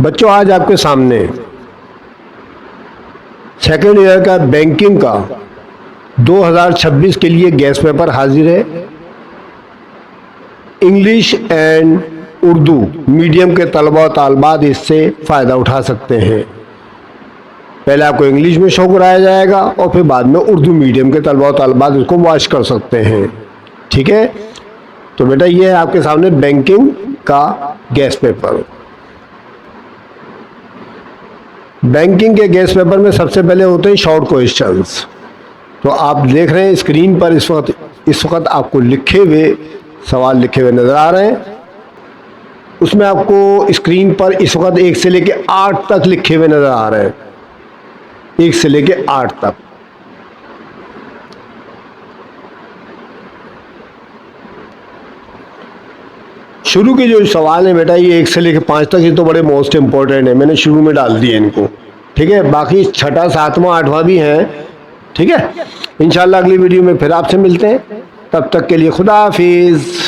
बच्चों आज आपके सामने सेकेंड ईयर का बैंकिंग का 2026 के लिए गेस्ट पेपर हाजिर है। इंग्लिश एंड उर्दू मीडियम के तलबा और तालबात इससे फ़ायदा उठा सकते हैं। पहले आपको इंग्लिश में शो कराया जाएगा और फिर बाद में उर्दू मीडियम के तलबा और तालबात इसको वॉच कर सकते हैं। ठीक है, तो बेटा ये है आपके सामने बैंकिंग का गेस्ट पेपर। बैंकिंग के गेस्ट पेपर में सबसे पहले होते हैं शॉर्ट क्वेश्चंस। तो आप देख रहे हैं स्क्रीन पर इस वक्त आपको लिखे हुए सवाल लिखे हुए नजर आ रहे हैं। उसमें आपको स्क्रीन पर इस वक्त 1 से लेके 8 तक लिखे हुए नजर आ रहे हैं, 1 से लेके 8 तक। शुरू के जो सवाल है बेटा ये 1 से लेके 5 तक, ये तो बड़े मोस्ट इंपॉर्टेंट है, मैंने शुरू में डाल दिए इनको। ठीक है, बाकी 6ठा 7वां 8वां भी हैं। ठीक है, इंशाल्लाह अगली वीडियो में फिर आपसे मिलते हैं, तब तक के लिए खुदा हाफिज।